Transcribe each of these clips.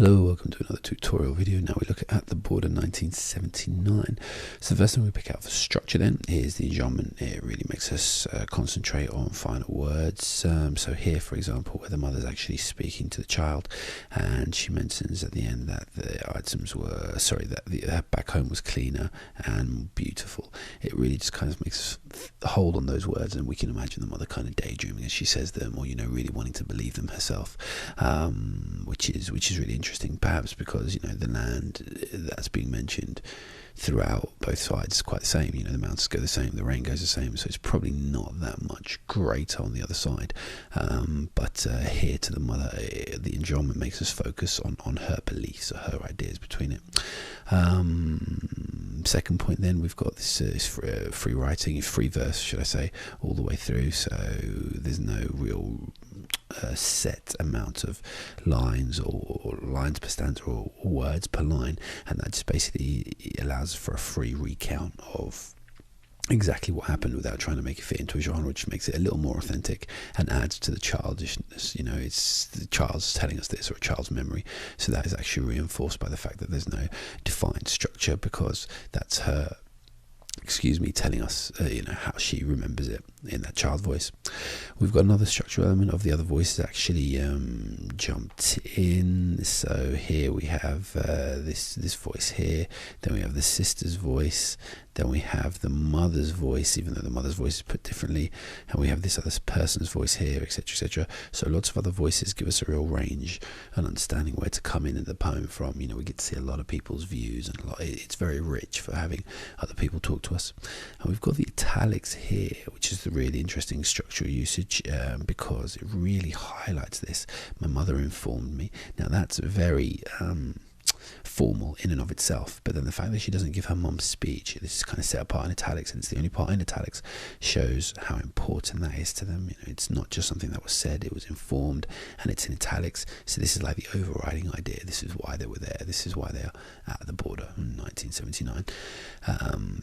Hello, welcome to another tutorial video. Now we look at the border 1979. So the first thing we pick out for structure then is the enjambment. It really makes us concentrate on final words. So here, for example, where the mother's actually speaking to the child, and she mentions at the end that the items were, that the back home was cleaner and beautiful. It really just kind of makes us hold on those words, and we can imagine the mother kind of daydreaming as she says them, or really wanting to believe them herself, which is really interesting, perhaps because the land that's being mentioned throughout both sides is quite the same. The mountains go the same, the rain goes the same, so it's probably not that much greater on the other side. But here to the mother, the enjambment makes us focus on her beliefs or her ideas between it. Second point, then we've got this free writing, free verse, should I say, all the way through. So there's no real set amount of lines or lines per stanza or words per line, and that just basically allows for a free recount of exactly what happened without trying to make it fit into a genre, which makes it a little more authentic and adds to the childishness. It's the child's telling us this, or a child's memory, so that is actually reinforced by the fact that there's no defined structure, because that's her telling us how she remembers it in that child voice. We've got another structural element of the other voices actually jumped in. So here we have this voice here, then we have the sister's voice, then we have the mother's voice, even though the mother's voice is put differently, and we have this other person's voice here, etc, etc. So lots of other voices give us a real range and understanding where to come in the poem from. We get to see a lot of people's views, and it's very rich for having other people talk to us. And we've got the italics here, which is the really interesting structural usage, because it really highlights this. My mother informed me. Now that's very formal in and of itself, but then the fact that she doesn't give her mum's speech, this is kind of set apart in italics, and it's the only part in italics, shows how important that is to them. It's not just something that was said, it was informed, and it's in italics. So this is like the overriding idea. This is why they were there, this is why they are at the border in 1979.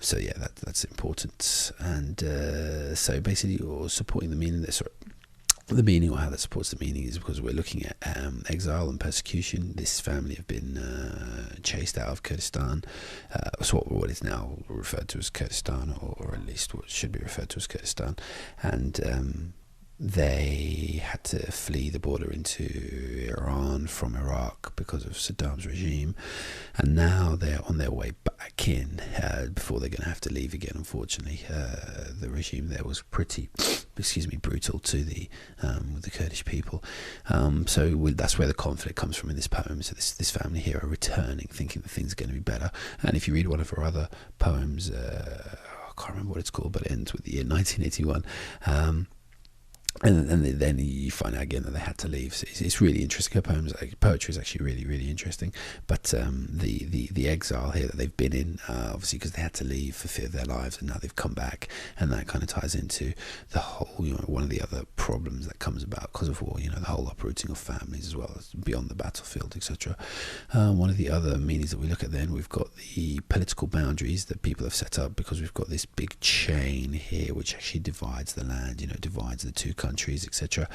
So yeah, that's important. And so basically you're supporting the meaning that the meaning, or how that supports the meaning, is because we're looking at exile and persecution. This family have been chased out of Kurdistan, so what is now referred to as Kurdistan, or at least what should be referred to as Kurdistan, and they had to flee the border into Iran from Iraq because of Saddam's regime, and now they're on their way back in before they're going to have to leave again. Unfortunately, the regime there was pretty brutal to the Kurdish people. So that's where the conflict comes from in this poem. So this family here are returning, thinking that things are going to be better. And if you read one of her other poems, I can't remember what it's called, but it ends with the year 1981. And then you find out again that they had to leave. So it's really interesting. Her poetry is actually really, really interesting. But the exile here that they've been in, obviously because they had to leave for fear of their lives, and now they've come back, and that kind of ties into the whole, one of the other problems that comes about because of war. The whole uprooting of families as well as beyond the battlefield, etc. One of the other meanings that we look at then, we've got the political boundaries that people have set up, because we've got this big chain here which actually divides the land, divides the two countries, etc.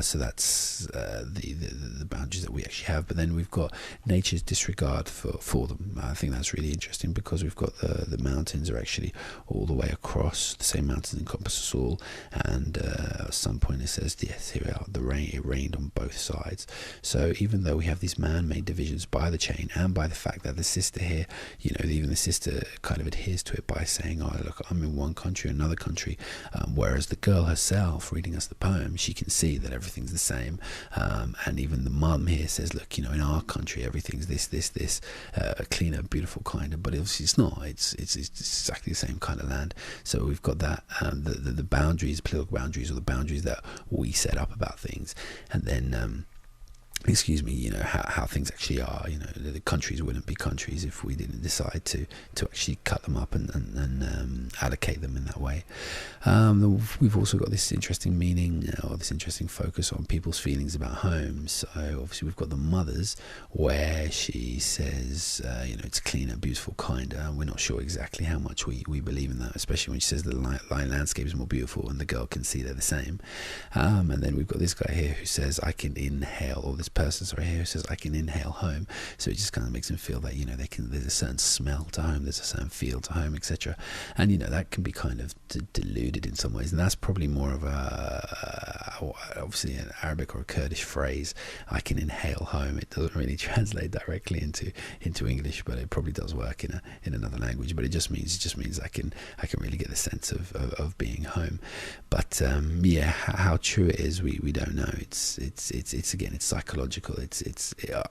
So that's the boundaries that we actually have. But then we've got nature's disregard for them. I think that's really interesting, because we've got the mountains are actually all the way across. The same mountains encompass us all, and at some point it says, yes, here we are, it rained on both sides. So even though we have these man-made divisions by the chain, and by the fact that the sister here, even the sister kind of adheres to it by saying, oh look, I'm in one country, another country, whereas the girl herself reading us the poem, she can see that everything's the same, and even the mum here says, look, in our country everything's this cleaner, beautiful, kinder, but obviously it's not. It's exactly the same kind of land. So we've got that the boundaries, political boundaries, or the boundaries that we set up about things, and then how things actually are. The countries wouldn't be countries if we didn't decide to actually cut them up and allocate them in that way. We've also got this interesting meaning, or this interesting focus on people's feelings about home. So obviously we've got the mothers, where she says, it's cleaner, beautiful, kinder. We're not sure exactly how much we believe in that, especially when she says the landscape is more beautiful and the girl can see they're the same. And then we've got this guy here who says, I can inhale, or this person, sorry, here who says, I can inhale home. So it just kind of makes them feel that, there's a certain smell to home, there's a certain feel to home, etc. And, that can be kind of diluted in some ways. And that's probably more of obviously an Arabic or a Kurdish phrase. I can inhale home. It doesn't really translate directly into English, but it probably does work in another language. But it just means I can really get the sense of being home. But how true it is, we don't know. It's again, it's psychological.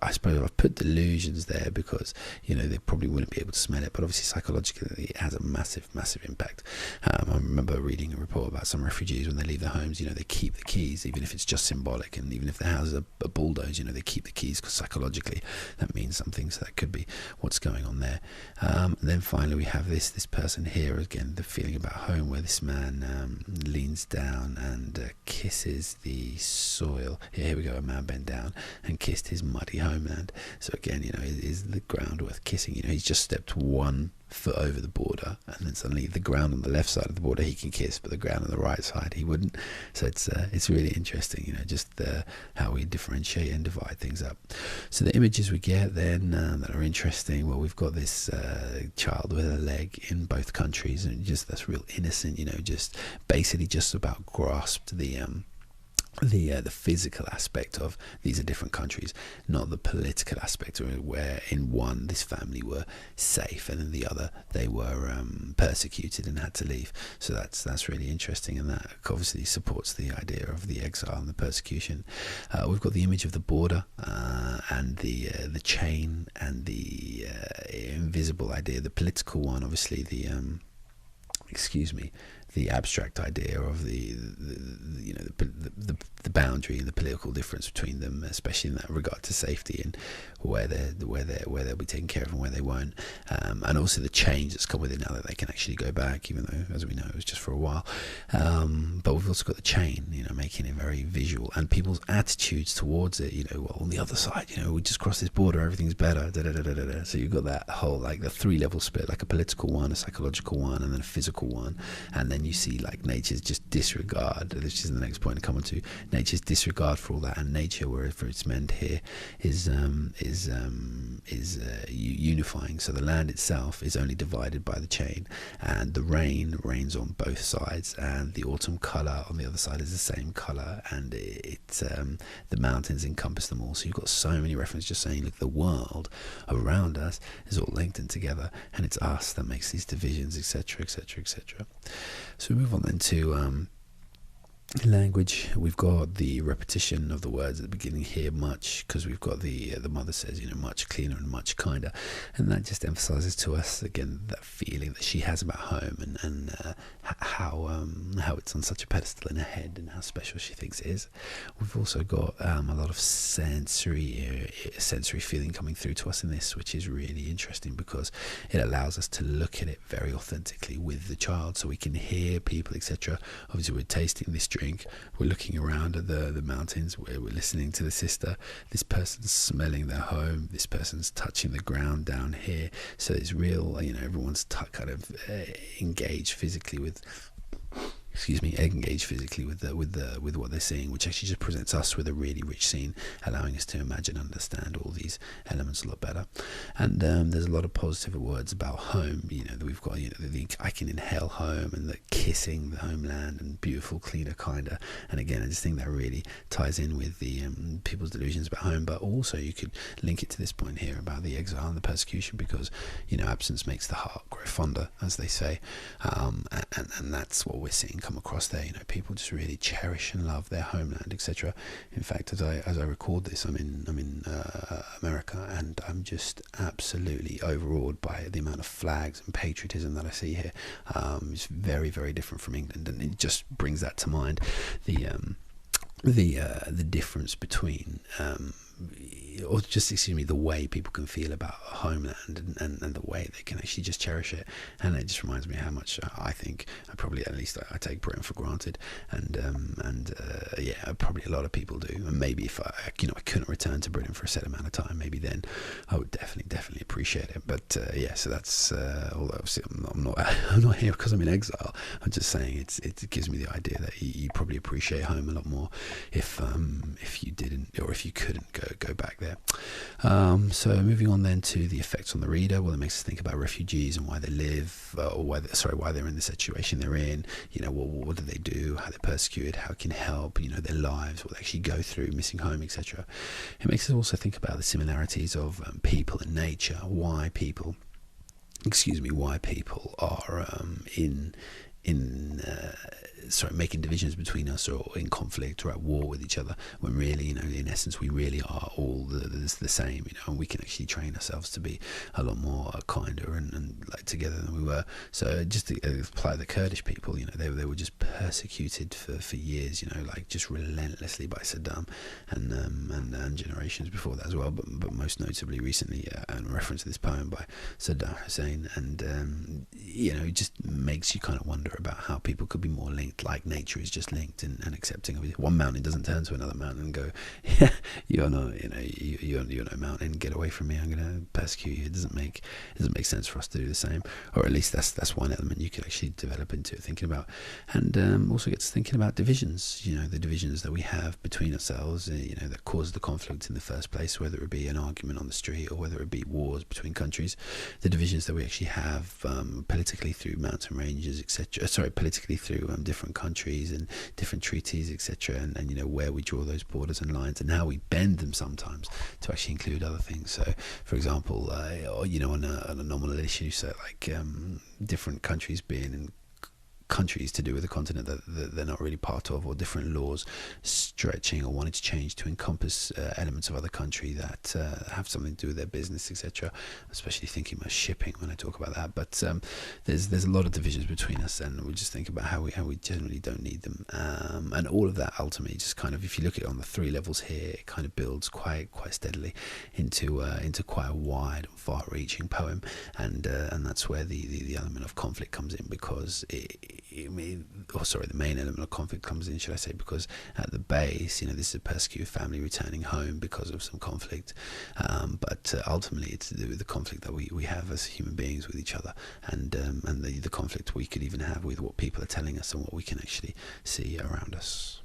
I suppose I've put delusions there because they probably wouldn't be able to smell it, but obviously psychologically it has a massive impact. I remember reading a report about some refugees when they leave their homes. They keep the keys, even if it's just symbolic, and even if their houses are bulldozed, they keep the keys because psychologically that means something. So that could be what's going on there. And then finally we have this person here again, the feeling about home, where this man leans down and kisses the soil. Here we go, a man bent down and kissed his muddy homeland. So again, is the ground worth kissing? He's just stepped 1 foot over the border, and then suddenly the ground on the left side of the border he can kiss, but the ground on the right side he wouldn't. So it's really interesting, just how we differentiate and divide things up. So the images we get then that are interesting, well, we've got this child with a leg in both countries, and just that's real innocent, just basically just about grasped the physical aspect of these are different countries, not the political aspect, where in one this family were safe and in the other they were persecuted and had to leave. So that's really interesting, and that obviously supports the idea of the exile and the persecution. We've got the image of the border and the chain and the invisible idea, the political one, obviously the abstract idea of the boundary and the political difference between them, especially in that regard to safety and where they'll be taken care of and where they won't, and also the change that's come with it now that they can actually go back, even though, as we know, it was just for a while. But we've also got the chain, making it very visual, and people's attitudes towards it. Well, on the other side, we just crossed this border, everything's better. So you've got that whole the 3-level split, like a political one, a psychological one, and then a physical one, and then you see nature's just disregard, which is the next point to come on to, nature's disregard for all that, and nature, wherever it's meant here, is unifying. So the land itself is only divided by the chain, and the rain rains on both sides, and the autumn color on the other side is the same color, and the mountains encompass them all. So you've got so many references just saying, look, the world around us is all linked in together, and it's us that makes these divisions, etc., etc., etc. So we move on then to language. We've got the repetition of the words at the beginning here, much, because we've got the mother says, much cleaner and much kinder, and that just emphasizes to us again that feeling that she has about home, and how it's on such a pedestal in her head, and how special she thinks it is. We've also got a lot of sensory feeling coming through to us in this, which is really interesting because it allows us to look at it very authentically with the child, so we can hear people, etc. Obviously we're tasting this drink, we're looking around at the mountains, we're listening to the sister, this person's smelling their home, this person's touching the ground down here. So it's real, everyone's kind of engaged physically with with what they're seeing, which actually just presents us with a really rich scene, allowing us to imagine, understand all these elements a lot better. And there's a lot of positive words about home. We've got I can inhale home, and the kissing the homeland, and beautiful, cleaner, kinder. And again, I just think that really ties in with the people's delusions about home. But also you could link it to this point here about the exile and the persecution, because absence makes the heart grow fonder, as they say, and that's what we're seeing come across there. People just really cherish and love their homeland, etc. In fact, as I record this, I'm in America, and I'm just absolutely overawed by the amount of flags and patriotism that I see here. It's very, very different from England, and it just brings that to mind. The difference between or just, excuse me, the way people can feel about homeland, and the way they can actually just cherish it. And it just reminds me how much I think I take Britain for granted, and yeah, probably a lot of people do. And maybe if I couldn't return to Britain for a set amount of time, maybe then I would definitely appreciate it. But yeah, so that's although obviously I'm not here because I'm in exile. I'm just saying it gives me the idea that you probably appreciate home a lot more if you didn't, or if you couldn't go back there. So moving on then to the effects on the reader. Well, it makes us think about refugees and why they live, or why they're in the situation they're in. What do they do? How they're persecuted? How it can help? Their lives, what they actually go through, missing home, etc. It makes us also think about the similarities of people and nature. Why people are making divisions between us, or in conflict or at war with each other, when really, in essence, we really are all the same, and we can actually train ourselves to be a lot more kinder and like together than we were. So just to apply the Kurdish people, they were just persecuted for years, like just relentlessly by Saddam, and generations before that as well, but most notably recently, in reference to this poem by Saddam Hussein. And it just makes you kind of wonder about how people could be more linked, like nature is just linked and accepting of it. One mountain doesn't turn to another mountain and go, yeah, you're no mountain, get away from me, I'm going to persecute you. It doesn't make sense for us to do the same, or at least that's one element you could actually develop into thinking about. And also gets thinking about divisions, the divisions that we have between ourselves, that cause the conflict in the first place, whether it be an argument on the street or whether it be wars between countries. The divisions that we actually have politically through mountain ranges, etc. Politically through different countries and different treaties, etc. And where we draw those borders and lines, and how we bend them sometimes to actually include other things. So, for example, on a nominal issue, so like different countries being in countries to do with a continent that they're not really part of, or different laws stretching or wanting to change to encompass elements of other country that have something to do with their business, etc. Especially thinking about shipping when I talk about that. But there's a lot of divisions between us, and we just think about how we generally don't need them, and all of that ultimately just kind of, if you look at it on the three levels here, it kind of builds quite steadily into quite a wide and far-reaching poem, and that's where the element of conflict comes in, because the main element of conflict comes in, should I say, because at the base, this is a persecuted family returning home because of some conflict, but ultimately it's to do with the conflict that we have as human beings with each other, and the conflict we could even have with what people are telling us and what we can actually see around us.